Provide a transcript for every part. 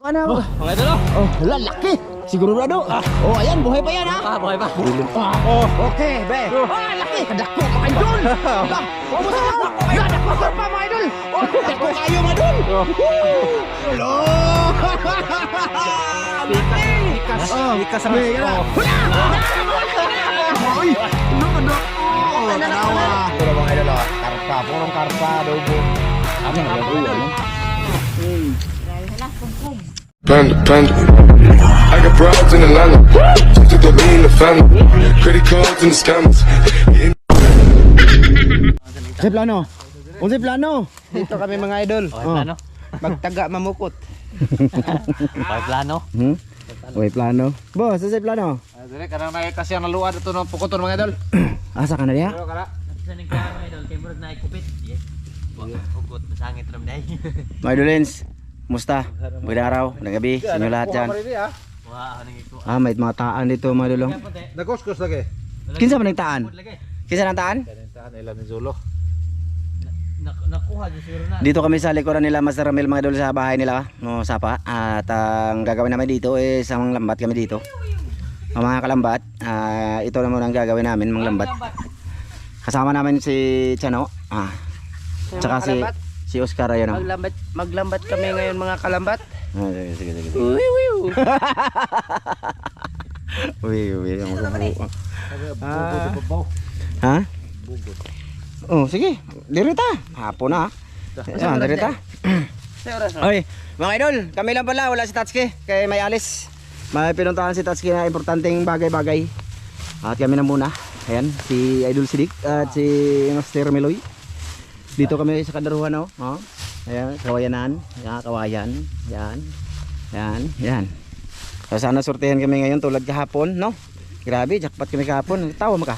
Ano? Mga idol oh. Oh, lalaki. Sigurado. Oh, ayan, buhay pa yan ha. Buhay pa. Oh, okay, be. Laki. Kadako ka idol. Kadako ka pa mga idol. Kadako kayo mga idol. Hello. Ikas ang Ay, nakadako. Kanawa. Ito mga idol. Karpa, purong karpa, adobo. Ano na ba yan? Panda. I got broads in Atlanta. Took the lean, the family. Credit cards and the scammers. Sa plano. Unsa plano? Dito kami mga idol. Plano. Magtaga mamukot. Plano. Uy, plano. Boss, sa plano? Dire kanang may kasi ang naluad ito ng pukoton mga idol. Asa ka na diya? Pero kara. Sa ning mga idol kay murag na ikupit. Ugot masangit ram dai. Mga idolins, musta? Magandang araw, magandang gabi sa inyo lahat dyan. Wa ning iko. May mga taan dito mga idolong. Nagkuskus lagi. Kinsa man nagtaan? Kinsa nang taan? Kanang nila ni Zolo. Nakuha di siguro na. Dito kami sa likuran nila Master Ramil mga idol sa bahay nila, no, Sapa. At ang gagawin namin dito is mga lambat kami dito. Mga kalambat, ito naman ang gagawin namin, mga lambat. Kasama namin si Chano, tsaka si Oscar ayun. Maglambat kami ngayon mga kalambat. Sige. Wiw. Uy, ha? Oh, sige. Dirita. Hapon na. Dirita. Oy, mga idol, kami lang pala, wala si Tatsuki, kay may alis. May pinuntahan si Tatsuki na importanteng bagay-bagay. At kami na muna. Ayan, si Idol Sidik at si Master Meloy. Dito kami sa Kadaruhan, no? Oh. Ayan, kawayanan. Ayan, kawayan. Yan. So, sana sortehan kami ngayon tulad kahapon, no? Grabe, jackpot kami kahapon. Tawa mo ka.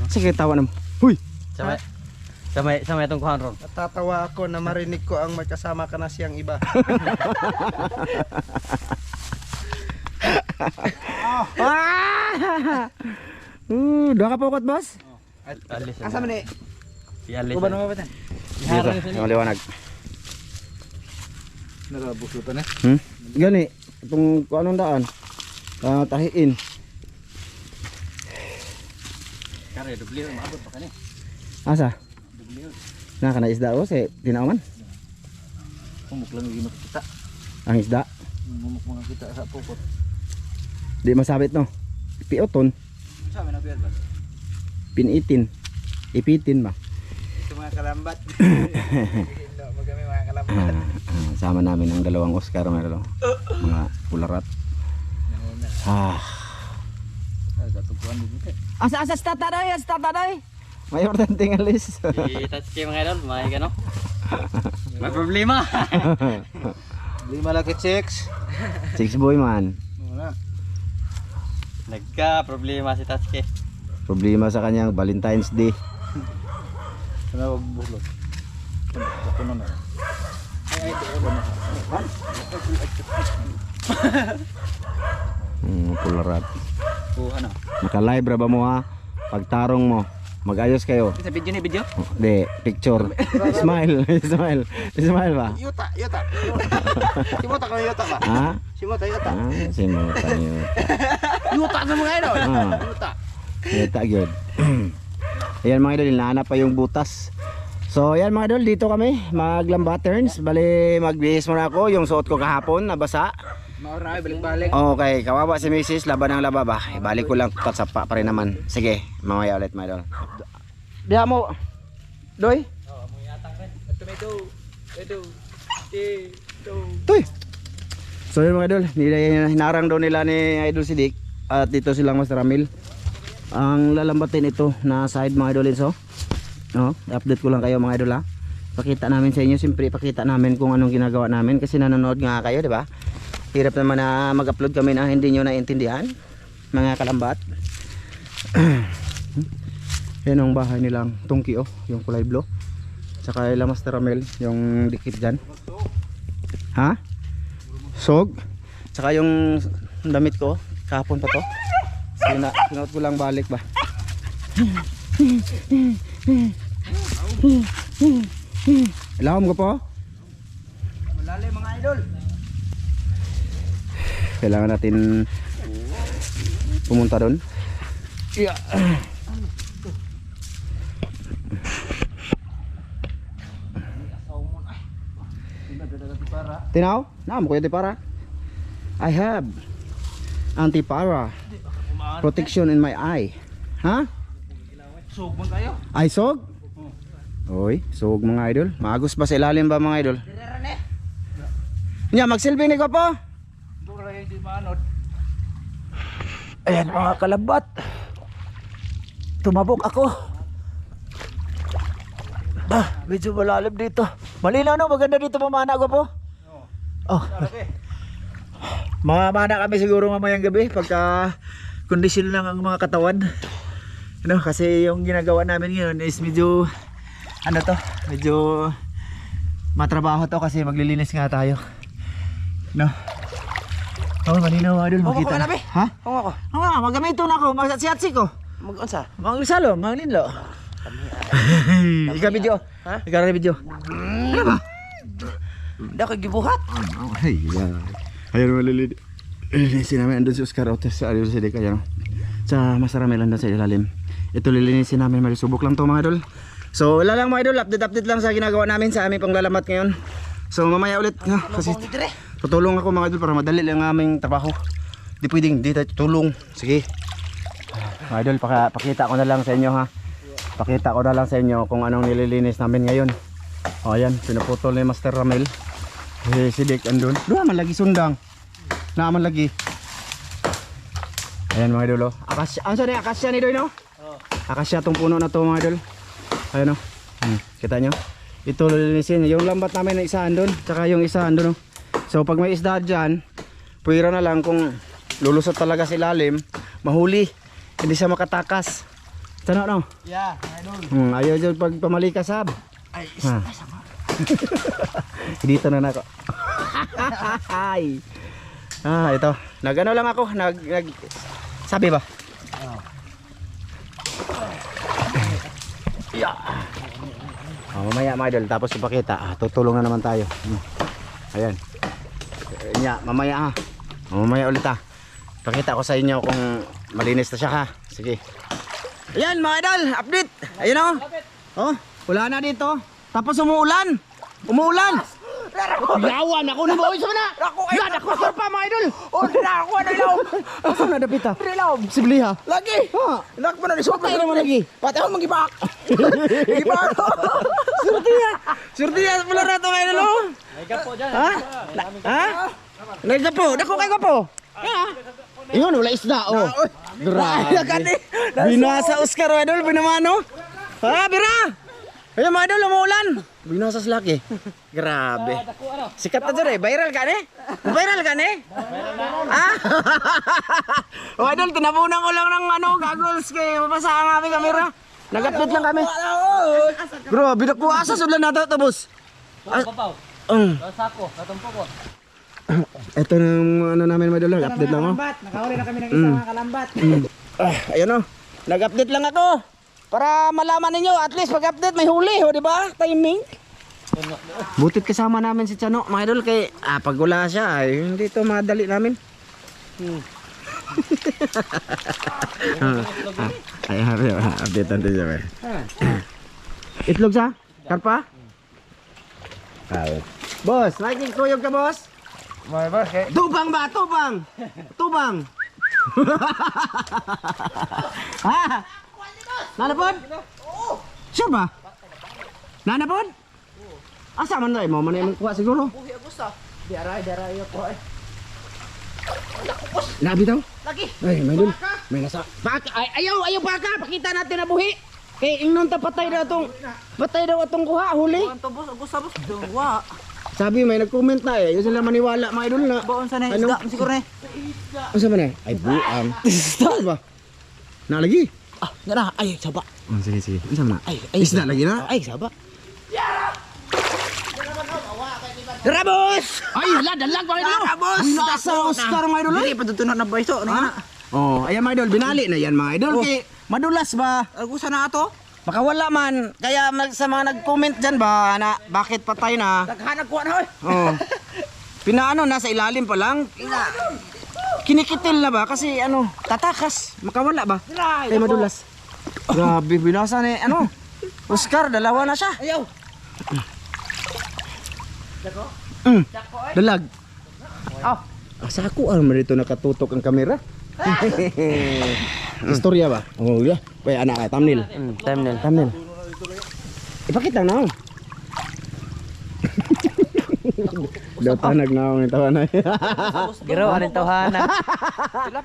Sige, tawa naman. Huy! Sama itong kuhan ron. Natatawa ako na marinig ko ang may kasama ka na siyang iba. Dua ka pokot, boss? Asa man ni? Si Alis. Kuban mo ba tan? Dito, yung liwanag. Nagabuklutan eh. Gani, itong anong daan? Tahiin. Kare dubliyo maabot pa kani. Asa? Na kana isda o si tinauman? Pumuk lang gino kita. Ang isda. Mumuk mga kita sa pukot. Di masabit no. Pioton, Sa man nabiyad ba? pinitin. Ipitin ba? Ito mga kalambat. Hindi magami mga kalambat. Sama namin ang dalawang Oscar mga pularat. Gatupuan dito. Asa stataday. May importanteng alis. Si Tatsuki mga idol, may gano. May problema. 5 laki chicks. Six boy man. Wala. Nagka problema si Tatsuki. Problema sa kanyang Valentine's Day. Sana wag bulot. Kuno na. Pularat. Ano? Naka-live ra ba mo ha? Pagtarong mo, mag-ayos kayo. Sa video ni video? Di, picture. Smile ba? Yuta. Simuta ka yuta ba? Ha? Simuta yuta. Simutan yun. Yuta sa mga idol. Yuta. Yata good. Ayan mga idol, hinahanap pa yung butas. So ayan mga idol, dito kami maglamba turns. Bali magbihis muna ako, yung suot ko kahapon nabasa. Mauray balik-balik. Okay, kawawa si Mrs. Laban ng laba ba? Ibalik ko lang patsapa pa rin naman. Sige, mamaya ulit mga idol. Diha mo. Doy. Ito. Tuy. So yun mga idol, hinarang daw nila ni Idol Sidik. At dito silang Master Ramil. Ang lalambatin ito na side mga idolin. So update ko lang kayo mga idol ha. Pakita namin sa inyo, siyempre pakita namin kung anong ginagawa namin. Kasi nanonood nga kayo, di ba? Hirap naman na mag-upload kami na hindi nyo naintindihan, mga kalambat. Yan ang bahay nilang tungki yung kulay blue. Tsaka ilang Master Ramil, yung dikit dyan. Ha? Sog. Tsaka yung damit ko, kahapon pa to. Sinuot ko lang balik ba. Ilahom ko po. Malalim mga idol. Kailangan natin pumunta doon. Yeah. Tinaw? Naam ko yung antipara. I have antipara protection in my eye. Ha? Sug man kayo. Ay sog? Oy, sog mga idol. Maagos ba sa ilalim ba mga idol? Nya magsilbi ni ko po. Dura hindi manod. Ayan mga kalabat. Tumabok ako. Medyo malalim dito. Malinaw no, maganda dito mamana ko po. Oh. Mamana kami siguro mamayang gabi pagka kondisyon lang ang mga katawan. Ano, kasi yung ginagawa namin ngayon is medyo ano to, medyo matrabaho to kasi maglilinis nga tayo. No. Oh, malinaw idol makita. Ako, Ha? Kung ako. Oo nga, magamito na ako, magsatsi ko. Mag-unsa? Magsalo, maglinlo. Ika video. Ha? Ika video. Ano ba? Hindi ako gibuhat. Ay, ayun malilid. Lilinisin namin andun si Oscar Otes sa Ariel Sidek. Ayan. Sa Masarami lang doon sa ilalim. Ito lilinisin namin, marisubok lang to mga idol. So wala lang mga idol, update lang sa ginagawa namin sa aming panglalamat ngayon. So mamaya ulit kasi tutulong ako mga idol para madali lang ang aming trabaho. Di pwedeng di tayo tutulong. Sige mga idol, pakita ko na lang sa inyo ha. Pakita ko na lang sa inyo kung anong nililinis namin ngayon. O ayan, pinuputol ni Master Ramel. Si Dick andun. Doon man lagi sundang. Naaman lagi. Ayan mga idol oh. Akasya, ano sa akasya ni Doy no? Akasya tong puno na to mga idol. Ayan oh. Kita nyo? Ito lilinisin. Yung lambat namin na isa andun. Tsaka yung isa andun oh. So pag may isda dyan, puwira na lang kung lulusot talaga sa ilalim, mahuli. Hindi siya makatakas. Tano no? Yeah, idol. Ayaw dyan pag pamalikasab. Ay, sama. Dito na ako. Ito. Nagano lang ako, sabi ba? Yeah. Mamaya mga idol, tapos ipakita. Tutulong na naman tayo. Ayan. Mamaya mamaya ulit Pakita ko sa inyo kung malinis na siya ha. Sige. Ayan mga idol, update. Ayun o. Oh, wala na dito. Tapos umuulan. Yawan ako na boy sana. Yan ako pa mga idol. Ako na ilaw. Asa na dapita? Ilaw. Sibliha. Lagi. Ha. Nak mo na ni sopa Naman lagi. Pati ako magibak. Gibak. Surtiya pala na ito mga idol. Nagkapo dyan. Ha? Nagkapo. Dako kay kapo. Ingon wala isda oh. Grabe. Binasa Oscar idol binamano. Ha, bira. Kaya mga idol umuulan. Binasa sa laki. Grabe. Sikat na dyan viral ka ni? Viral ka ni? Ah? O idol, tinabunan ko lang ng goggles kay mapasa ang aming kamera. Nag-update lang kami. Bro, bidak ko asa sudlan nato to boss. Papaw. Sako, katumpo ko. Ito ng namin mga idol, update lang oh. Nakahuli na kami ng isa mga kalambat. Ayan oh. Nag-update lang ako. Para malaman ninyo, at least pag-update may huli, di ba? Timing. Butit kasama namin si Chano, mga idol, kay pag wala siya, ay hindi to madali namin. Ay, update natin siya. Itlog sa? Karpa? Boss, nakikuyog ka, boss? May ba? Tubang ba? Tubang! Ha? Nanapod? Oo. Sure ba? Nanapod? Asa man na mo? Manay mong kuha siguro? Buhi Agusta. Diaray ako eh. Labi daw? Lagi. Ay, may dun. May nasa. Baka, ayaw baka. Pakita natin na buhi. Kay ingnon ta patay daw atong kuha, huli. Ang tubos Agusta boss. Dungwa. Sabi may nag-comment na eh. Yung sila maniwala mga idol na. Baon sa na Ano? isda, siguro na. Ano sa man eh? Ay buang. Isda ba? Nalagi? Nga na, ay saba. Sige. Ano sa man? Ay, Isda lagi na? Ay saba. Rabos! Ay, dalag mga idol. Rabos! Nasa Oscar mga idol. Dili pa tutunod na ba ito? Ano na? Oh, ayan mga idol, binali na yan mga idol. Oh. Kay madulas ba? Agusta na ato? Baka wala man. Kaya sa mga nag-comment dyan ba na bakit patay na? Naghanap ko na oy. Oh. Pinaano, nasa ilalim pa lang. Kinikitil na ba? Kasi ano, tatakas. Makawala ba? Kaya madulas. Grabe, binasa ni ano. Oscar, dalawa na siya. Ayaw. Dalag. Asa ako marito nakatutok ang kamera. Istorya ba? Oh, yeah. Kaya anak ka, thumbnail. Thumbnail. Ipakita na. Daw tanag na ako ng tawanan. Giro, anong tawhana?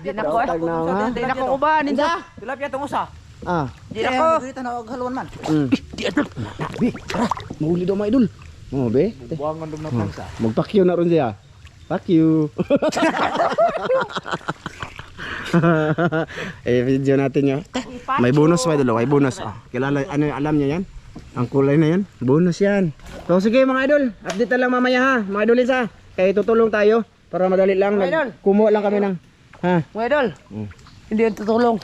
Di na ko eh. Tag na ako, ha? Di na ko uban, ninja. Tilapia itong usa. Di na ko. Dito na og halwan man. Di adol. Be, tara. Mahuli daw mga idol. Oh, be. Buwangon dum na plansa. Magpakyo na ron siya. Fuck you. Video natin yun. May bonus mga idol. May bonus. Kilala, ano alam niya yan? Ang kulay na yan. Bonus yan. So sige mga idol. Update na lang mamaya ha. Mga idol isa. Kaya tutulong tayo. Para madali lang. Kumuha lang kami ng. Ha? Mga idol. Hindi yan tutulong.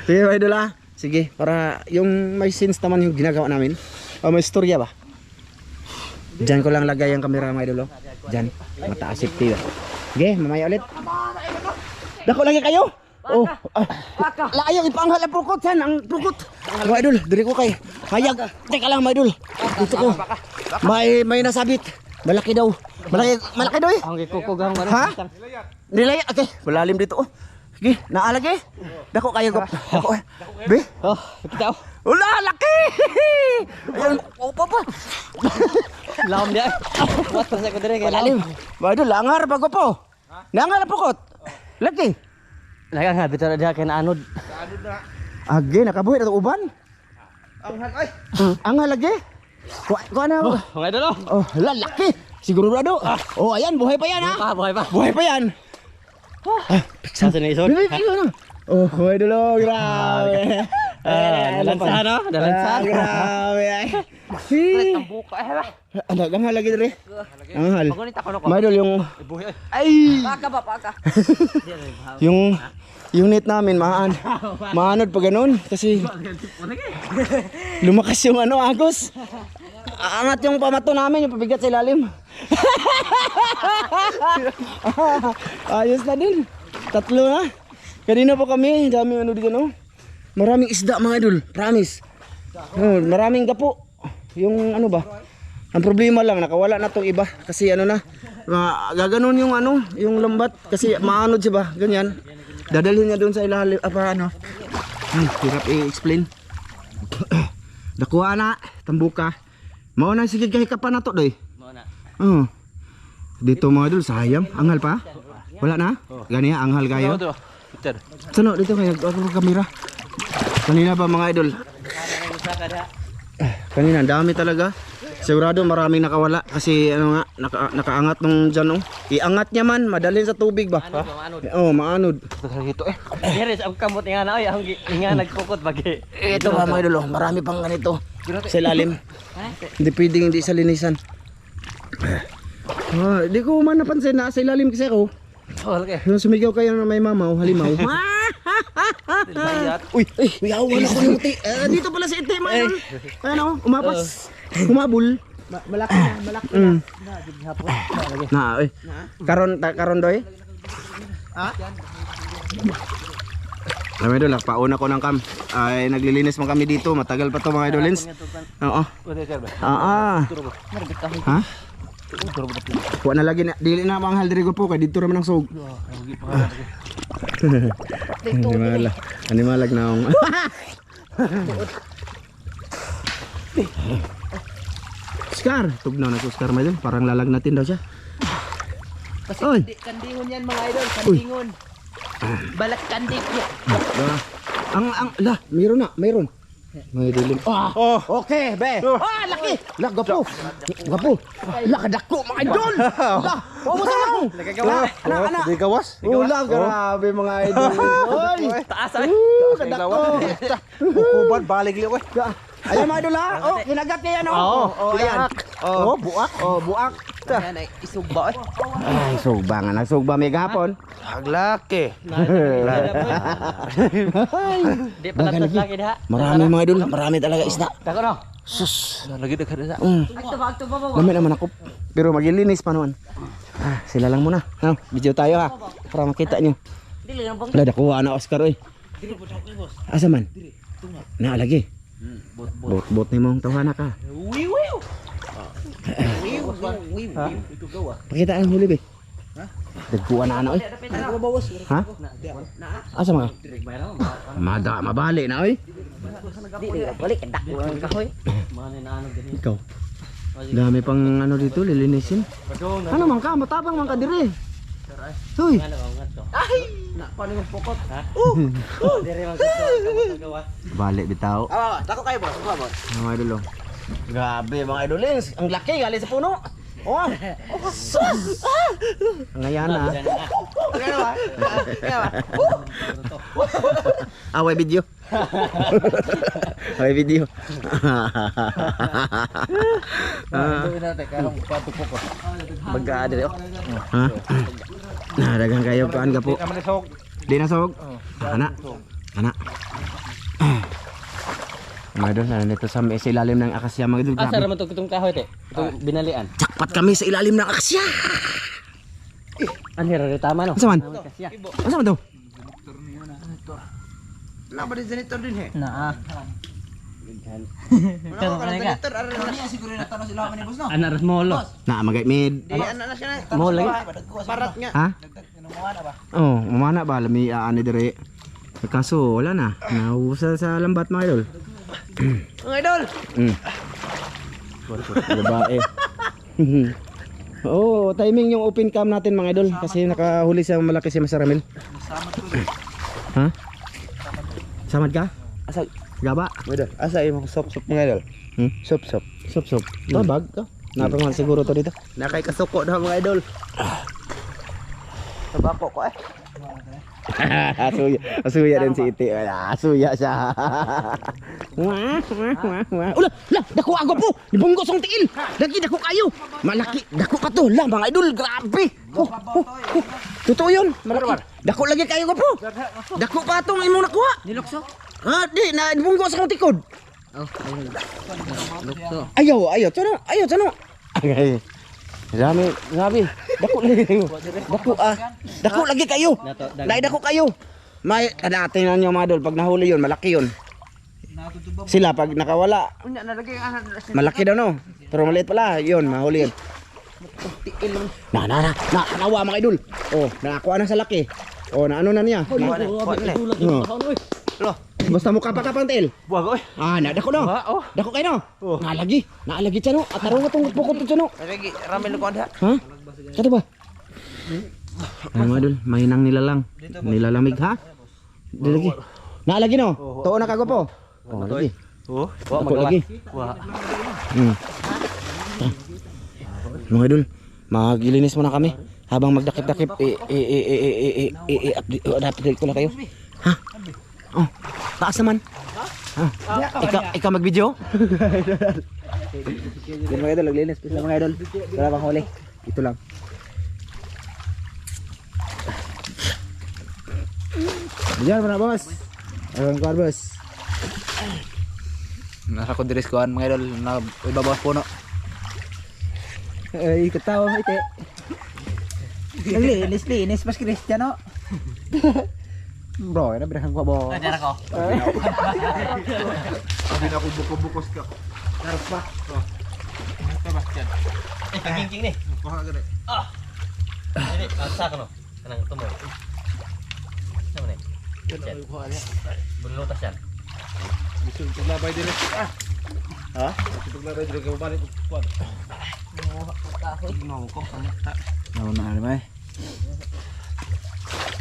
Sige mga idol ha. Sige. Para yung may scenes naman yung ginagawa namin. O may istorya ba? Diyan ko lang lagay ang camera mga idol. Diyan. Mataas safety ba? Sige. Mamaya ulit. Dako lagi kayo. Oh, layo ipanghal ang pukot yan, ang pukot. Mga idol, diri ko kay hayag. Teka lang mga idol. Dito ko. May nasabit. Malaki daw. Malaki daw eh. Ang gikukugang ano. Ha? Nilayat. Okay, malalim dito oh. Sige, naalagi. Dako kayo gop. Dako. Be. Oh, kita oh. Ula, laki. Ayun, opo pa. Laom dia. What sa ko dire kay Malalim. Mga idol, langar bago po. Langar ang pukot. Laki. Naga bitar dia kay anod. Age, nakabuhi na ito uban. Ang halagi. Kuha na. Mga idol oh. Oh, lalaki. Sigurado. Oh, ayan, buhay pa yan ha. Buhay pa. Buhay pa yan. Sa sinison. Bibi. Oh, buhay dulo. Grabe. Dalansa no? Dalansa. Grabe. Ang buka eh ba? Ang halagi dre. Ang hal. Pagunit ako ko. Madol yung Buhay. ay. Paka ba paka. Yung net namin maanod pa ganun kasi lumakas yung ano agos. Angat yung pamato namin yung pabigat sa ilalim. Ayos na din. Tatlo na. Kanina po kami, dami ano dito no. Maraming isda mga idol, promise. Oh, maraming gapo. Yung ano ba? Ang problema lang nakawala na tong iba kasi ano na gaganon yung ano, yung lambat kasi maanod siya ba? Ganyan. Dadalhin niya doon sa ilalim apa ano. Hirap i-explain. Dakuha na, tambuka. Mao na sige kahikapan na to doy. Mo na. Dito mga idol sayang, anghal pa? Wala na? Ganiya anghal kayo. Sano dito kaya ako kamera. Kanina pa mga idol. Kanina dami talaga. Sigurado maraming nakawala kasi ano nga nakaangat nung dyan oh. Iangat niya man madalhin sa tubig ba? Oh, maanod. Ito eh. Diris ang kamot nga na oy, ang nga nagpukot bagi. Ito ba mga idol oh, marami pang ganito sa ilalim. Hindi pwedeng hindi sa linisan. Di ko man napansin na sa ilalim kasi ako. Okay. Nung sumigaw kayo na may mamaw, halimaw. Uy, yawan ako ng uti. Dito pala si Ite, mga idol. Ano, umapas. Humabol. Malaki na. Na, uy. Karon doy. Ha? Mga idol, pauna ko ng cam. Ay, naglilinis man kami dito. Matagal pa to mga idolins. Oo. Ha? Kuha na lagi na. Dili na manghal diri ko po. Kaya dito naman ang sog. Animalag na akong. Oscar! Tugnaw na si Oscar mga idol. Parang lalagnatin daw siya. Kasi kandingon yan mga idol, kandingon. Balat kandig yan. Mayroon. May dilim. Okay, be. Laki. Gapo. Kadako mga idol. Pumusang ako. Anak. Di gawas. Grabe mga idol. Oy. Taasan. Kadako. Kukuban balik liyo eh. Ayan mga idol ha. Oh, kinagat niya yan oh. Ayan. Buak. Yan ay isugba eh. Ay, sugba nga. Nagsugba may gapon. Haglaki. Di palatas lagi dah. Marami mga idol. Marami talaga isda. Tako no. Sus. Lagi dekat sa. Agto ba ba. Dami naman ako. Pero maglilinis pa naman. Sila lang muna. No, video tayo ha. Para makita nyo. Dili lang bang. Wala nakuha na Oscar oy. Dili po daw boss. Asa man? Tunga. Na lagi. Bot. Bot ni mong tawhana ka. Wiwiw. Wiwiw. Ha? Ito gawa. Pakita ang huli be. Ha? Dagkuha na ano oy. Ano bawas? Ha? Na. Asa man? Mabali na oy. Dili balik dak ang kahoy. Ikaw. Dami pang ano dito lilinisin. Ano man ka? Matapang man ka dire. Hoy. Ay! Na paano yung pokot? Ha? Dire man gawa. Balik bitaw. Dako kayo boss. Boss. Mga idol. Oh. Grabe mga idolings. Ang laki galing sa puno. Oh. Sus. Ngayon na. Ano ba? Away video. Away video. Baga dire oh. Ha? Dagang kayo kuan ka po. Di na sog. Ana. Ana. Mga idol, nandito sa ilalim ng akasya mga idol. Asa raman itong kahoy te? Itong binalian. Jackpot kami sa ilalim ng akasya. Anhira rin tama no? Asa man? Kasya. Asa man to? Na ba din janitor din he? Na. Ano ka janitor? Ano niya siguro na tanong sila man ni boss no? Anak molo. Na magay mid. Di ano na siya na. Mo lagi. Barat nga. Ha? Kinuha na ba? Oh, mamana ba lami ani dire. Kaso wala na. Nausa sa lambat mga idol. Mga idol. Babae. Oh, timing yung open cam natin mga idol kasi nakahuli sa malaki si Masaramil. Ha? Samad ka? Asa Gaba? idol? Asa imong sop mga idol? Sop. Sup. Babag ka? Napangal siguro to dito. Nakay kasuko daw mga idol. Tabako ko eh. Asuya din si Iti. Asuya siya. Wah. Ula, dako ako po. Nibunggos ang tiil. Dagi dako kayo. Malaki, dako ka to. La mga idol, grabe. Totoo 'yun. Malaki. Dako lagi kayo ko po. Dako pa tong imong nakuha. Nilokso? Ha, di na nibunggos ang tikod. Oh, lukso. Ayaw, tano. Okay. Grabe. Dako lagi kayo. Dako lagi kayo. Dai dako kayo. May kadating na niyo mga idol pag nahuli 'yon, malaki 'yon. Sila pag nakawala, Unya na lagi malaki daw no. Pero maliit pala, 'yon, mahuli 'yon. Nawa mga idol. Oh, nakakuha na sa laki. Oh, na ano na niya. Basta mukha pa kapang tail. Buwag oy. Dako no. Dako kayo no. Naalagi siya no. At tarong itong pukot siya no. Lagi ramel ko anda. Ha? Kato ba? Ay mga idol, mahinang nilalang. Nilalamig ha? Di lagi. Naalagi no? Tuon na kago po. Oh, lagi. Dako lagi. Mga idol, magilinis muna kami. Habang magdakip-dakip, update ko na kayo. Ha? Oh, taas naman. Ha? Ikaw mag-video? Yan mga idol, naglinis pala mga idol. Wala bang huli? Ito lang. Diyan mana bos? Ayun ko bos. Nasa ko diris kuan mga idol na ibabaw puno. Ay, ketawa mo ite. Linis pas Cristiano. Bro, na berang ko bo. Dara ko. Abi na ko buko-bukos ka. Darap pa. Ito ba yan? Pagingking ni. Kuha ka gani. Ini asa ka no. Kanang tumo. Sama ni. Bunlo tas yan. Bisul paglabay dire. Ha? Paglabay dire ka balik kuan. Mau ko kamata. Nauna na may.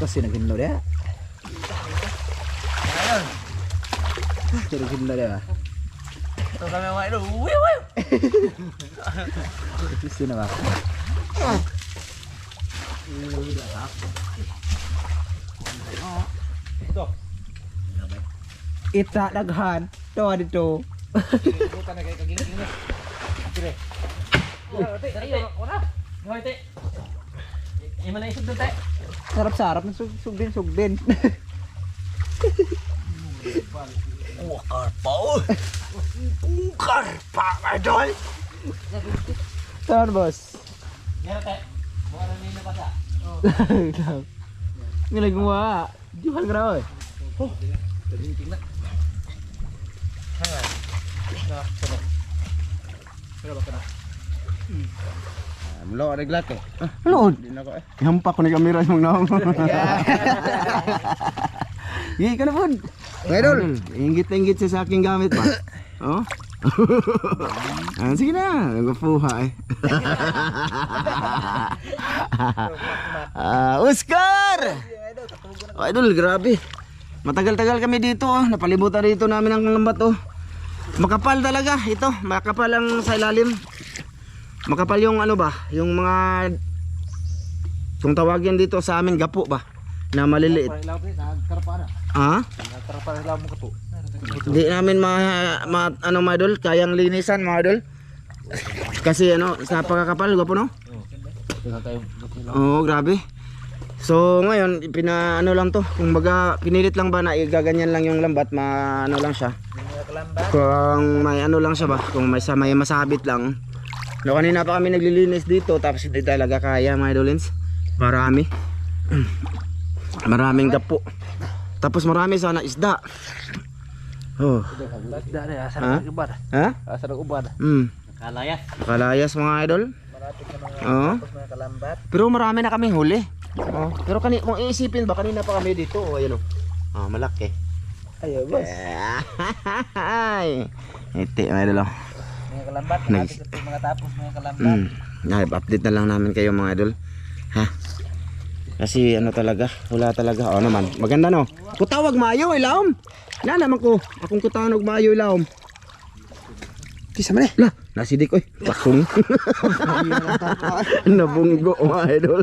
Kasi naghinlo dia. Ayun. Jadi gila dia. Ito kami mga idol. Wiw. Isi na ba? Ita daghan. To dito. Bukan na kay kagingking ni. Dire. Hoy, te. Ima na isog doon, te. Sarap-sarap ng sugdin. Karpa, idol. Saan, boss? Meron, te. Mga Ngilag mo ah. Jual ka na oy. Mlo ada glat eh. Load. Din ako eh. Ihampak ko ni kamera yung naong. Gigi ka na po. Mga idol. Ingit-ingit siya sa aking gamit ba? Oh? Sige na, nagpuha eh. Oscar! Oh, idol, grabe. Matagal-tagal kami dito oh. Napalibutan dito namin ang lambat oh. Makapal talaga ito, makapal ang sa ilalim. Makapal yung ano ba, yung mga kung tawagin dito sa amin gapo ba na maliliit. Ha? Hindi namin ano mga idol, kayang linisan mga idol. Kasi ano, sa pagkakapal gapo no? Oo, grabe. So ngayon, ano lang to, kung baga pinilit lang ba na igaganyan lang yung lambat, ano lang siya. Kung may ano lang siya ba, kung may masabit lang. No, kanina pa kami naglilinis dito, tapos hindi talaga kaya mga idolins. Marami. Maraming gapo. Tapos marami sana isda. Oh. Isda na asa Ha? ng ubad. Ha? Asa ng ubad. Kalayas. Kalayas mga idol. Oo. Mga kalambat. Pero marami na kaming huli. Oh. Pero kung iisipin ba, kanina pa kami dito. Oh, ayun oh. Oh, malaki. Ayo boss. Ay. Iti mga idol oh. Mga kalambat. Nag- Ito mga tapos mga kalambat. Update na lang namin kayo mga idol. Ha? Kasi ano talaga, wala talaga. O naman, maganda no. Kutawag maayo ilawom. Na naman ko, akong kutawag maayo ilawom. Kisa man eh. Lah, nasidik oy. Pakong. Nabunggo mga idol.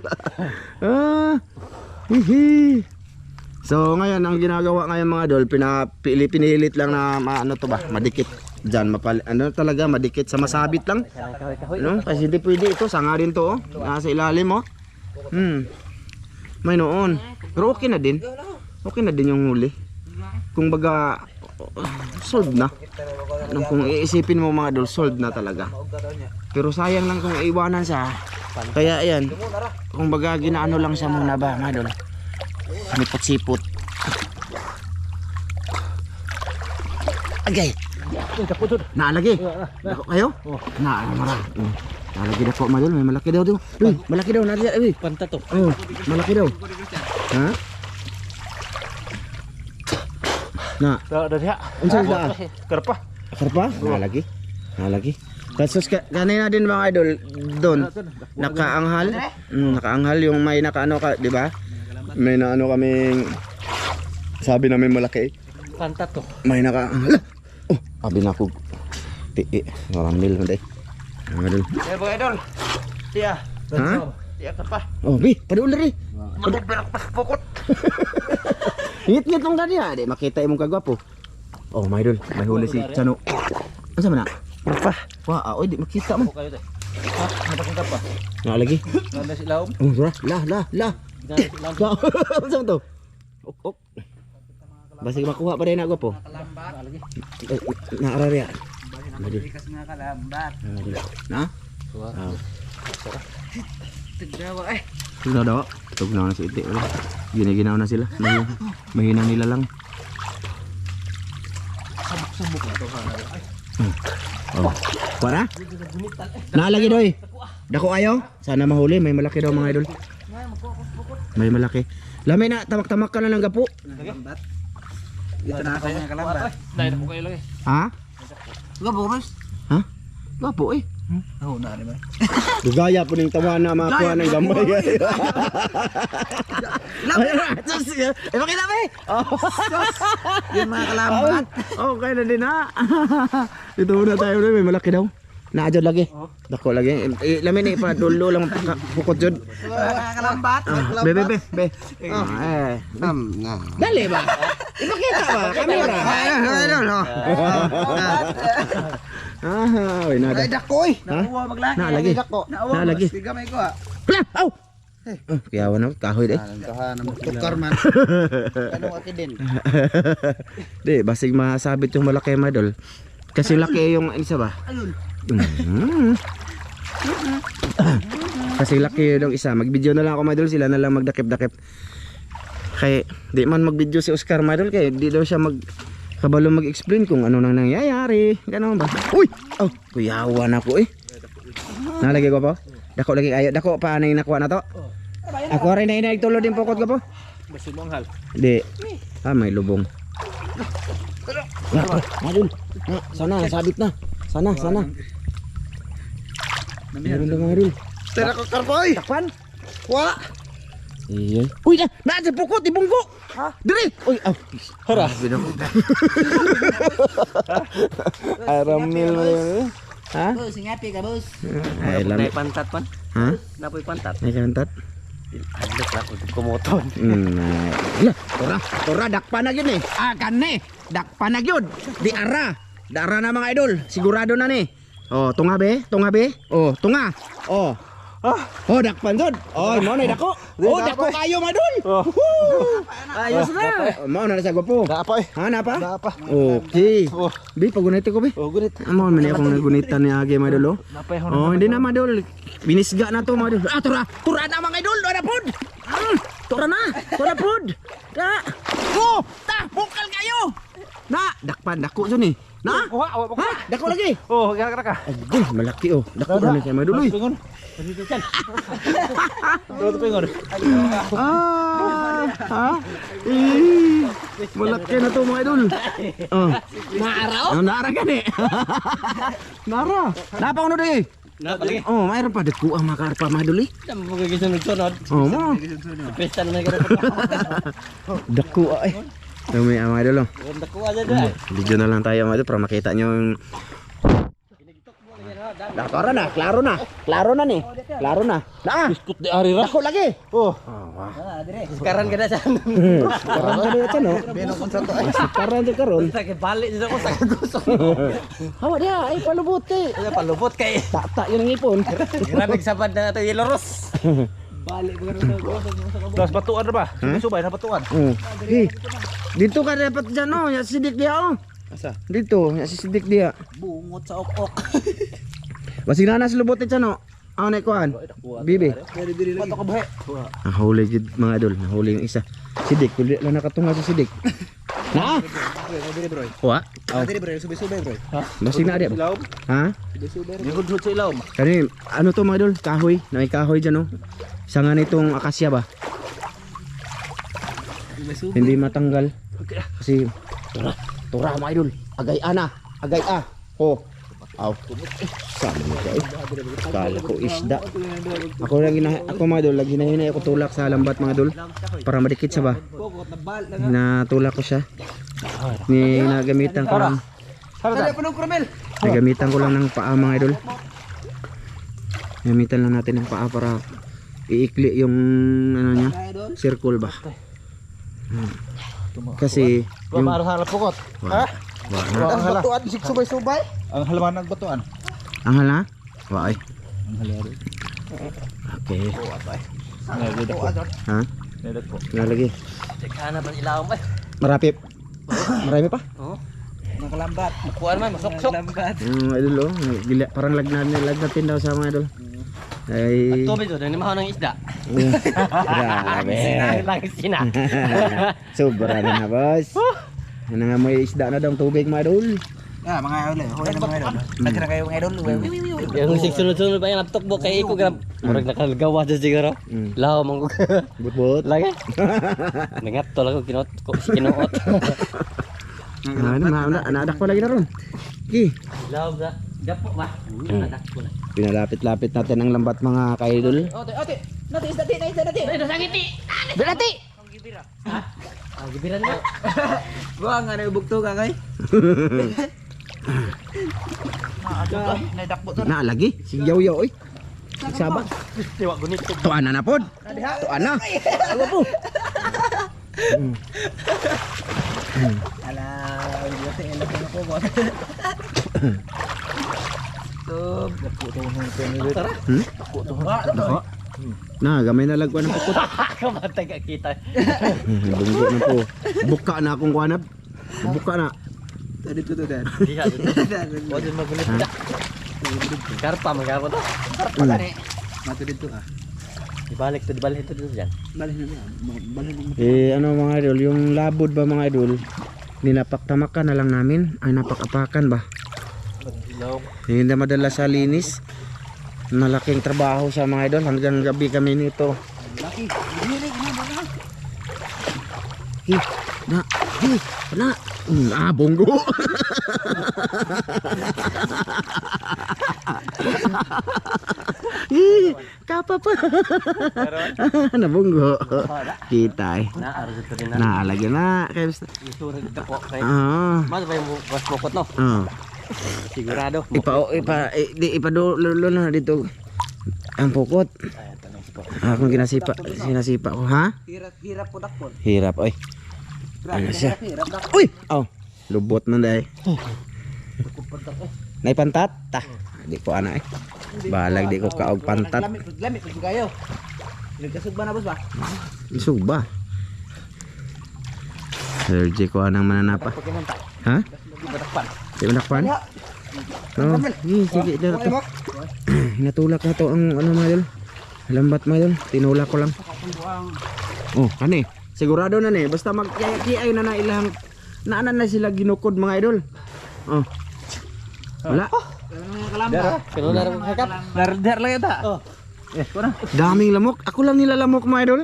Hihi. So ngayon ang ginagawa ngayon mga idol, pinilit lang na ano to ba, madikit. Diyan ano talaga madikit sa masabit lang. No? Kasi hindi pwede ito, sanga din to oh. Nasa ilalim oh. May noon. Pero okay na din. Okay na din yung huli. Kung baga sold na. Kung iisipin mo mga idol, sold na talaga. Pero sayang lang kung iiwanan siya. Kaya ayan. Kung baga ginaano lang siya muna ba mga idol. Sipot-sipot. Agay. Naalagi. Kayo? Naalagi na po mga idol, may malaki daw. Uy, malaki daw nariya. Uy, Panta to. oh, malaki daw. Ha? Na. Dari ha. Unsa ba? Karpa. Karpa? Nalagi. Kasos kanina din mga idol doon. Nakaanghal. Nakaanghal yung may nakaano ka, di ba? May naano kaming sabi namin malaki. Panta to. May nakaanghal. Oh, abi na ko. Orang mil man day. Idol. Mga idol. Tiya. Ha? Tiya ka pa. Oh, bi, padul ri. Magberak pas pokot. Ngit-ngit lang tadi ha, di makita imong kagwapo. Oh, my idol, may huli si Chano. Asa man na? Pa. Wah, oy, di makita man. Kayo to. Ha, napakong ka pa. Na lagi. Nanda si Laom. Oh, lah. Ginana si Laom. Asa man to? Ok. Basig makuha pa din na gwapo. Kalambat. Naararya. Kasi nga kalambat. Na? Wow. Tigdawa eh. Sudah daw. Tug na si Iti. Ginaw na sila. Mahina nila lang. Sabok na to ha. Oh. Para? Naalagi doy. Dako ayo. Sana mahuli, may malaki daw mga idol. May malaki. Lamay na tamak-tamak ka na ng gapo. Kalambat. Dito na ako mga kalambat. Dai na po kayo lagi. Ha? Gabo mas. Ha? Gapo eh. Oh, na ni ba. Dugaya po ning tawa na makuha ng gamay. Makita ba eh? Yung mga kalambat. Okay na din ha. Dito muna tayo ulit, may malaki daw. Naadjod lagi. Dako lagi. Lamin ni pa dulo lang pukot jud. Mga kalambat. Be. Dali ba? Ipakita ba? Kamera. Oy nada. Ay dako eh. Ha? Nauwa maglaki. Naalagi. Naalagi. Gamay ko ah. Pla! Aw! Kaya na kahoy deh. Tukar man. Ano akidin? Di, basig masabit yung malaki mga idol. Kasi laki yung isa ba? Kasi laki yung isa. Mag-video na lang ako mga idol, sila na lang magdakip-dakip. Kaya di man mag-video si Oscar mga idol, kaya di daw siya kabalo mag-explain kung ano nang nangyayari. Ganun ba? Uy! Oh, kuyawan ako eh. Nalagay ko po? Dako lagi kayo. Dako pa na yung nakuha na to? Ako rin na inagtulo din pokot ko po. Basta manghal. Di. Ah, may lubong. Madul. Sana, sabit na. Sana. Meron lang Madul. Tira ko karpoy. Takpan. Wa. Iya. Uy, na sa pokot ibunggo. Ha? Diri. Uy, aw. Hara. Aramil mo. Ha? Bos, ngapi ka bos. Ay, lami. Pantat pan. Ha? Napoy pantat. Ay, kantat. Andok na ko kumoton. Tora dakpa na gyud ni. Ah, kanne. Dakpa na gyud. Di ara. Dara na mga idol. Sigurado na ni. Oh, tunga be. Oh, tunga. Oh. Oh, dakpan jud. Oh, mo na dako. Oh, dako kayo madol. Ayos na. Mo na sa gwapo. Daapa eh. Ha na pa? Daapa. Okay. Bi pagunit ko be. Oh, gunit. Amo man akong nagunitan ni agi madol. Napay Oh, hindi na madol. Binisga na to madol. Ah, tura na mga idol. Tura pod. Tura pod. Ta. Oh, ta, bukal kayo. Na, dakpan dako jud ni. Na? Ha? Dako lagi. Oh, gara ka. Agoy, malaki oh. Dako na kay madol. Uy. Pingon. Dito pingon. Ha? Malaki na to mga idol. Oh. Maaraw? Nara gani. Nara. Napa uno dai? Napalagi. Oh, mayroon pa dako ang makarpa mga idol. Tama mo gisunod-sunod. Oh, mo. Pesta na garo. Dako ay. Dami ang mga idol. Ganda ko aja dai. Video na lang tayo mga idol para makita nyo yung Dakara na, klaro na ni. Klaro na. Na. Biskut di ari ra. Dako lagi. Oh. Sekarang kada sa. Karon ka dito no. Beno kon sa to. Karon sa karon. Sakit balik dito ko sa gusto. Hawa dia ay palubot kay. Ano palubot kay. Tak yung ngipon. Grabe sabad na to Yeloros. Balik ko rin Das batuan ra ba? Subay na batuan. Oh. Dito ka dapat dyan no, ya sidik dia oh. Asa? Dito, ya sidik dia. bungot sa ok-ok. Basig na nas lubot dyan no. Ano na kuan? Bibi. Pato ka bahe. Nahuli jud mga idol, nahuli yung isa. Sidik, kundi lang nakatunga sa sidik. Na? Wa? Oh. Diri bro, subay-subay bro. Basig na dia. Ilaw. Ha? Gihud-hud sa ilaw. Kani ano to mga idol? Kahoy, na may kahoy dyan no. Sanga nitong akasya ba? Hindi matanggal. Kasi tura mga idol. Agay a. Oh. Aw. Sama mo siya eh. Kala ko isda. Ako mga idol, lagi na ako tulak sa lambat mga idol. Para madikit siya ba? Natulak ko siya. Nagamitan ko lang. Nagamitan ko lang ng paa mga idol. Gamitan lang natin ng paa para iikli yung ano niya, circle ba. Kasi yung Harap pukot. Ha? ang Batuan bisik subay-subay. Ang halaman ng batuan. hala? Waay. Ang halari. Okay. Ha? Nedak po. Nalagi. Teka na ba ilaw mo? Marami pa? Oo. Nakalambat. Kuan man masok-sok. Idol oh. Parang lagnatin daw sa mga idol. Ay. Tubig to, dani mahaw ng isda. Grabe. Lang sina. Sobra na boss. Ano nga may isda na daw tubig mga idol. Mga idol. Hoy na mga idol. Nagkira kayo mga idol. Yung sunod-sunod pa yung laptop mo kay iko gram. Murag nakalgawa sa siguro. Law mong But. lagi. Nangat to lang ko kinuot. Anak pa lagi na ron. Okay. Law sa gapo ba? Anak ko na. Pinalapit-lapit natin ang lambat mga ka-idol. Ote. Nati isda ti. Ay nasagiti. Berati. Ang gibira. Ha? Ang gibiran mo. Wa nga na bugto ka kay. Na lagi, si yaw-yaw oy. Sabat. Tiwa gunit to. Tuan na pod. Tuan na. Ano po? Ala, hindi te ela ko ko. Stop. Tara. Dako. Na, gamay na lagwan ng pukot. Kamatay ka kita. Bunggo na po. Buka na akong kuanab. Buka na. Dito to dad. Diha. Wala magunit na. Karpa magako to. Karpa gani. Mato dito ah. Dibalik ito dyan. Balik na na. Balik na. Ano mga idol, yung labod ba mga idol, ninapaktamakan na lang namin, ay napak-apakan ba? Hindi na madala sa linis. Malaking trabaho sa mga idol, hanggang gabi kami nito. Laki. Dili na ba? Na. Bonggo. Kapa pa. Nabunggo. Kita eh. Naaro dito din na. Naalagyan na. Isurag dito po. Mas ba yung mas mukot no? Sigurado. Ipadulo na dito. Ang pukot. Akong sinasipa ko, ha? Hirap po dakpon. Hirap, oy. Ano siya? Hirap dakpon. Uy! Oh, lubot man dahil. Naipantat? Ta. Di ko ana eh. Balag di ko kaog pantat. Lamit po kayo. Nagkasug ba na boss ba? Isog ba? Allergy ko anang mananapa. Ha? Di ba nakpan? Oh, sige, dito to. Hinatulak na to ang ano mga idol. Lambat mga idol. Tinulak ko lang. Oh, kani. Sigurado na ni. Basta magkiyay na ilang naanan na sila ginukod mga idol. Oh. Wala. Kalamba. Kano na rin hakap? Dar lang yata. Oh. Daming lamok. Ako lang nila lamok mga idol.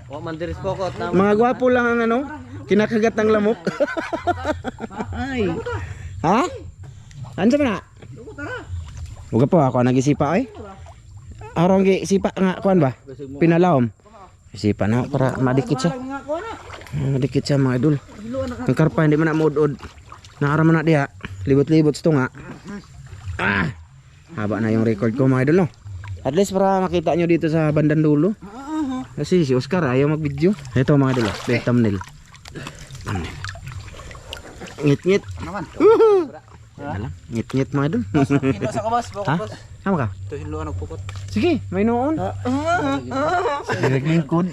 O mandiris pokot na. Mga gwapo lang ang ano. Kinakagat ng lamok. Ay. Ha? Ano sa na? Huwag po ako nag-isipa ay. Arang gi-isipa nga kuan ba? Pinalawom. Isipa na para madikit siya. Madikit siya mga idol. Ang karpa hindi man na muod-od. Naaraman na diha. Libot-libot ito nga. Haba na yung record ko mga idol no. At least para makita nyo dito sa bandang dulo. Kasi si Oscar ayaw mag-video. Ito mga idol. Thumbnail. Ngit-ngit. Ngit-ngit mga idol. Hilo sa kabas, Ha? boss. Sama ka? To hilo ang pukot. Sige, may noon. Naglingkod.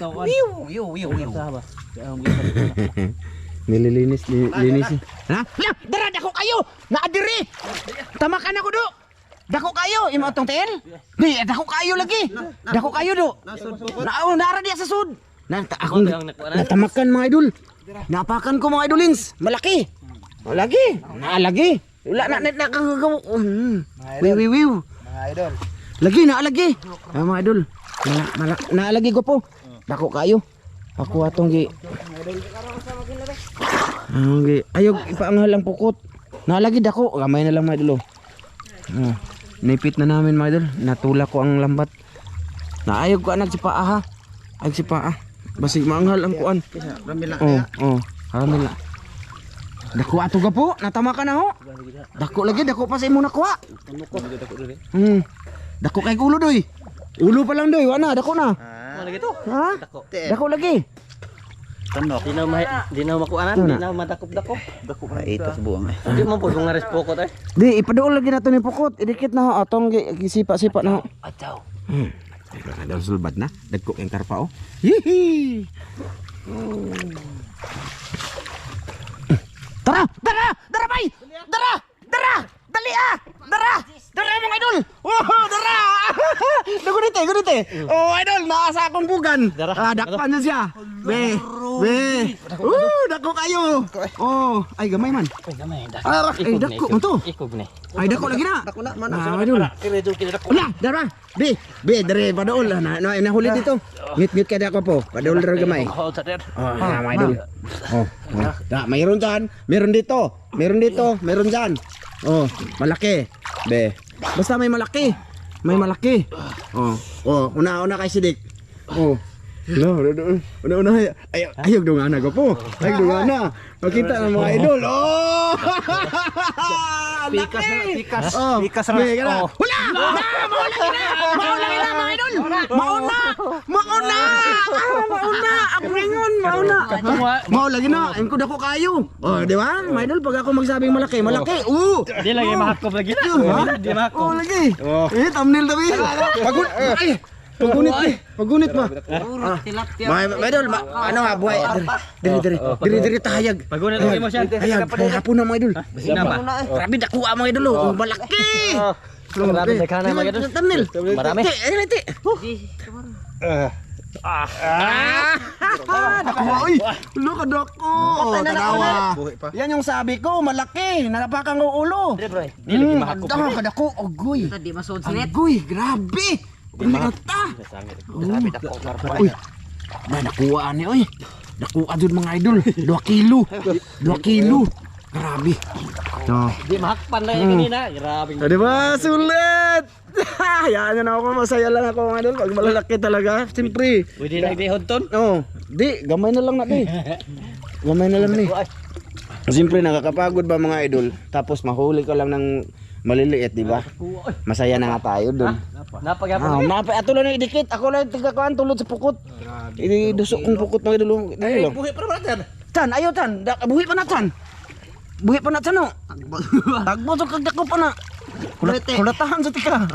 Nililinis, linis. Ha? Dara dako kayo. Naadiri. Tamakan ako do. Dako kayo, imo tong tel? Di, dako kayo lagi. Dako kayo do. Naara diya sa sud. Akong natamakan mga idol. Napakan ko mga idolins. Malaki. Malagi. Naalagi. Wala na nakagawa. Wiw. Mga idol. Lagi naalagi. Mga idol. Naalagi ko po. Dako kayo. Ako atong gi. Ayog ipaanghal ang pukot. Naalagi dako. Gamay na lang mga idol. Naipit na namin mga idol. Natulak ko ang lambat. Naayog ko anak si Paa ha. Ay si Paa. Basig maanghal ang kuan. Ramila. Ramila. Dako ato ga po. Natama ka na ho. Dako lagi, dako pa sa imo nakuha. Dako kay ulo doy. Ulo pa lang doy, wala dako na. Lagi to. Ha? Dako lagi. Tanok. Di na makuanan, di na madakop-dakop. Dako pa ito sa buwang eh. Di mo po nga res pokot ay. Di ipaduol lagi nato ni pukot. Idikit na ho atong gisipa-sipa na ho. Ataw. Daw sulbad na. Dagko ang karpa oh. Hihi. Tara bay. Dara. Dali ah. Dara mga idol. Oh, dara. Gunite. Oh, idol, naasa akong bugan. Dakpan na siya. Be. Dako kayo. Oh, ay gamay man. Ay dako man to. Ikog ni. Ay dako lagi na. Dako na man. Idol. Dako. Wala, dara. Be, dere padool na nahuli dito. Ngit kada ako po. Padool ra gamay. Oh, tader. Oh, mga idol. Oh. Mayroon dyan. Meron dito. Meron dyan. Oh, malaki. Be. Basta may malaki. Oh, una kay Sidik. Oh. Una. Ayog dungana ko po. Ayog dungana. Makita ng mga idol. Oh! Pikas. Pikas na. Wala! Mauna na mga idol. Mauna. Ako ringon, mauna. Lagi na. Ang kuda ko kayo. Oh, di ba? Mga idol, pag ako magsabing malaki. Di lagi mahakop lagi na. Di mahakop. Oh, lagi. Thumbnail tabi. Pagunit ba? Mga idol, ano nga buhay? Diri tahayag. Pagunit lagi mo siya. Hayag, hapon na mga idol. Sina ba? Grabe dakuha mga idol. Oh, malaki. Marami sa kanan mga idol. Thumbnail. Marami. Liti. Uy, look at dako. Tanawa. Yan yung sabi ko, malaki, napakang ulo. Dire bro. Dili mahakop. Kadako, ogoy. Di masod sinet. Agoy, grabe. Kumita. Grabe na ko karpa. Uy. Na nakuha ni oy. Nakuha jud mga idol. 2 kilo. 2 kilo. Grabe. No. Di mahakpan lang yung kanina. Grabe. Di ba? Sulit! Hayaan nyo na ako. Masaya lang ako mga idol. Pag malalaki talaga. Siyempre. Pwede lang dihon ton. Oo. Di, gamay na lang na di. Gamay na lang di. Siyempre nakakapagod ba mga idol. Tapos mahuli ka lang ng maliliit, di ba? Masaya na nga tayo dun. Napagapon. Ato lang na idikit. Ako lang tigakawan tulad sa pukot. Idusok kong pukot mga idol. Dali lang. Buhi pa naman dyan. Tan, ayaw tan. Buhi pa na tan. Buhi pa na tan o. Tagbo sa kagdako pa na. Kulatahan sa tika.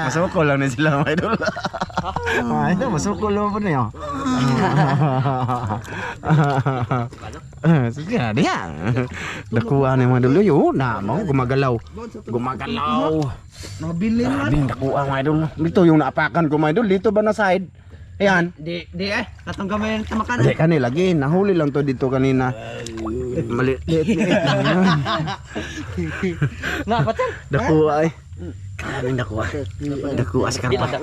Masukol lang na sila mga idol. Ito, masukol lang po na yun. Sige, diya. Dakuha na yung mga idol. Yun, mo, gumagalaw. Gumagalaw. Nabili na. Grabing dakuha mga idol. Dito yung naapakan ko mga idol. Dito ba na side? Ayan. Di katong gamay ng tamakan. Hindi kanil lagi. Nahuli lang to dito kanina. Maliit. Napatan. Dakuha eh. Grabing dakuha. Dakuha sa karpa.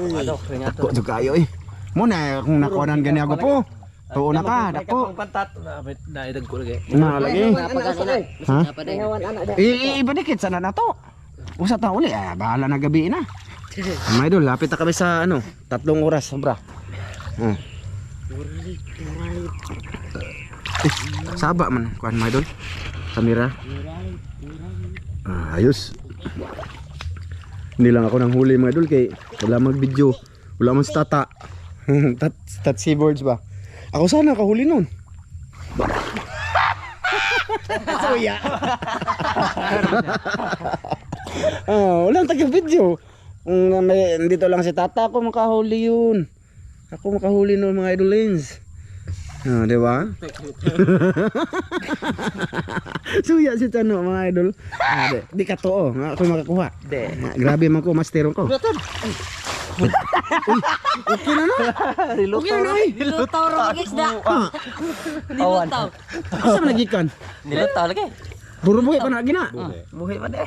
Dako juga kayo eh. Muna kung nakuhanan gani ako po. Tuon na ka, dako. Pantat. Naidag ko lagi. Na lagi. Ha? Napaday. Ibadikit sana na to. Usa ta uli. Bahala na gabi na. Mga idol, lapit na kami sa 3 oras, sobra. Saba man kuan mga idol. Kamera. Ayos. Hindi lang ako nang huli mga idol kay wala mag-video. Wala man sa tata. Tat seaboards ba? Ako sana kahuli nun. Suya. Walang taga-video. Dito lang si tata ako makahuli yun. Ako makahuli nun mga idol lens. Di ba? Suya si Tano mga idol. Di ka to ako makakuha. Grabe man ko masteron ko. Okay na no? Okay na oy. Nilutaw ro mga isda. Nilutaw. Asa man nagikan? Nilutaw lagi. Puro buhi pa na gina. Buhi pa de.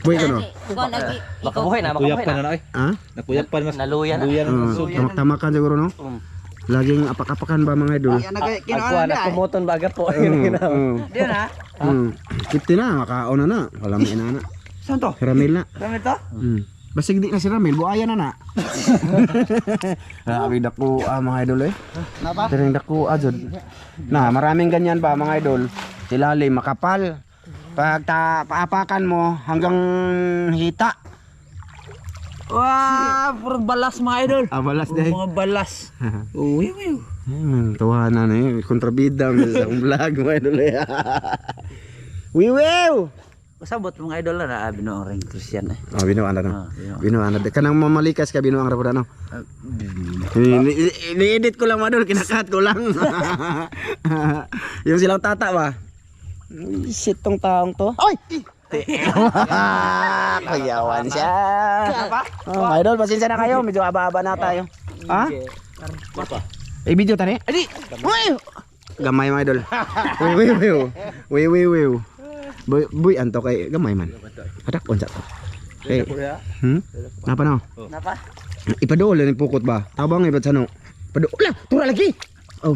Buhi ka no? Kuan lagi. Makabuhay na, makabuhay na. Ha? Nakuyak pa mas. Naluyan na. Tamak-tamakan siguro no? Laging apak-apakan ba mga idol? Agkuhan na kumuton baga po. Diyan ha. Kipti na, makaon na. Wala may inana. Saan to? Si Ramil na. Saan ito? Basig di na si Ramil, buaya na na. Grabe dako mga idol eh. Napa? Tiring dako jud. Na, maraming ganyan ba mga idol? Silalim makapal. Pag paapakan mo hanggang hita. Wah, puro balas mga idol. Balas dahil. Mga balas. Uy. Tuwa na eh. Kontrabida ang vlog mga idol eh. Wiwew! Pasabot mga idol na binuang ring Christian eh. Binuang na. Binuang na. Kanang mamalikas ka binuang ra po na no? Ni-edit ko lang madol, kinakat ko lang. Yung silang tata ba? Shit tong taong to. Oy! Kayawan siya. Idol, pasensya na kayo. Medyo aba-aba na tayo. Ha? Video tani? Adi! Uy! Gamay mga idol. Uy. Boy, anto kay gamay man. Adak unsa to? Okay. Napa no? Napa? Ipaduol ni pukot ba? Tabang ibad sano. Paduol la, tura lagi. Oh.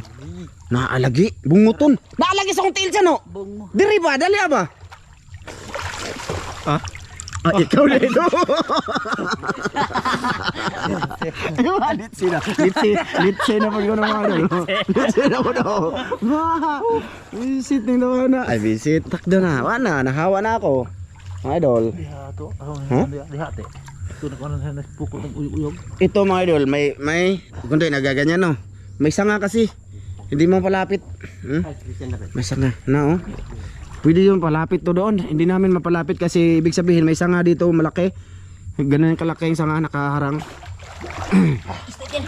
Naalagi, bunguton. Naalagi sa kong tail sano. Diri ba, dali ba? Ha? Ikaw na ito. Litsi na pag gano'n mga ano. Litsi na po daw. Visit na daw na. Ay, visit. Takdo na. Wana, nahawa na ako. Mga idol. Dihate. Ito na kanan sa pukot ng uyog. Ito mga idol, may kundi nagaganyan no. May sanga kasi. Hindi mo palapit. May sanga na oh. Pwede yung palapit to doon. Hindi namin mapalapit kasi ibig sabihin may sanga dito malaki. Ganun kalaki yung sanga nakaharang. Isda dyan.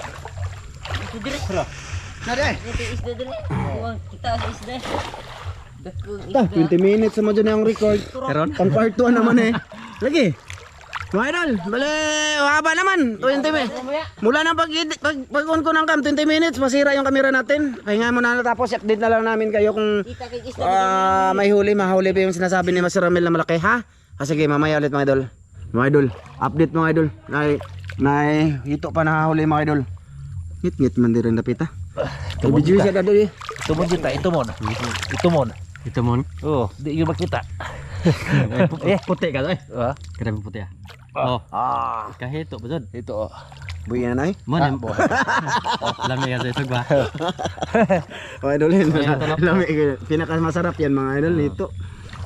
Isda dire. Nade. Ito isda dire. Kita sa isda. Ta, 20 minutes sama dyan yung record. Karon? Pang part 2 naman eh. Lagi. Mga idol, bali, haba naman. 20 minutes. Mula ng pag-on ko ng cam, 20 minutes, masira yung camera natin. Pahinga mo na natapos, update na lang namin kayo kung Kita kay isda. may huli, mahuli pa yung sinasabi ni Master Ramil na malaki, ha? Sige, mamaya ulit mga idol. Mga idol, update mga idol. Hito pa nahahuli mga idol. Ngit-ngit man din rin napita. Ibigay siya na doon eh. Ito mo kita, ito mo. Ito mo. Ito mon. Oh, di yun makita. Puti ka eh. Ah, Grabe puti ah. Oh. Kahit ito bud. ito. Buhay na na eh. Mon. Lami ka sa ba. Mga idol, pinakamasarap yan mga idol nito.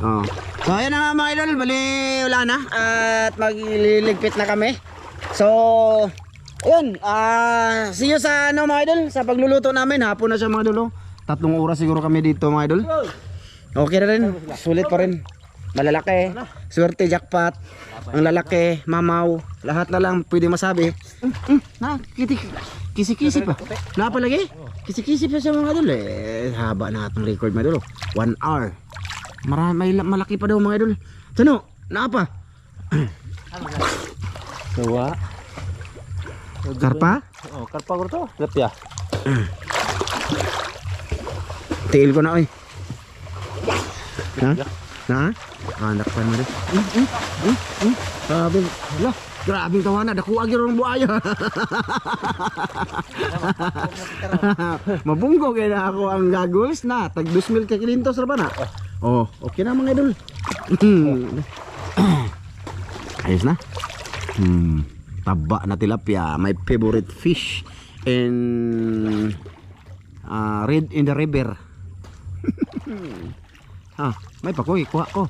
Oh. So ayan na nga mga idol, bali wala na at magliligpit na kami. So ayun, see you sa ano mga idol, sa pagluluto namin. Hapon na siya mga idol. 3 oras siguro kami dito mga idol. Okay na rin, sulit pa rin. Malalaki, swerte jackpot. Ang lalaki, mamaw, lahat na lang pwede masabi. Na, kisi-kisi pa. Na pa lagi? Kisi-kisi pa siya mga idol eh. Haba na itong record mga idol. 1 hour. Malaki pa daw mga idol. Sano? Na pa? Sawa. Karpa? Oh, karpa ko to. Lapya. Tiil ko na oy. Ha? Na? Nakpan mo rin. Grabe. Hala, grabing tawana. Dakuha gyud ang buaya. Mabunggo kaya na ako ang gagols na. Tag 2,000 ka kilintos ra ba na? Oh, okay na mga idol. Ayos na. Taba na tilapia. My favorite fish in red in the river. May pakoy, kuha ko.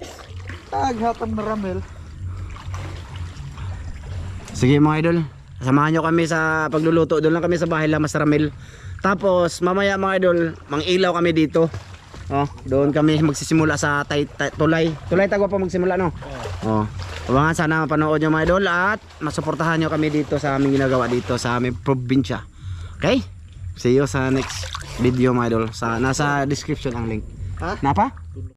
Aghatang maramel. Sige mga idol, samahan nyo kami sa pagluluto. Doon lang kami sa bahay lang, Master Ramil. Tapos mamaya mga idol, mang-ilaw kami dito. Doon kami magsisimula sa tulay. Tulay tagwa pa magsimula no. Abangan sana mapanood nyo mga idol at masuportahan nyo kami dito sa aming ginagawa dito sa aming probinsya. Okay? See you sa next video mga idol. Nasa description ang link. Napa?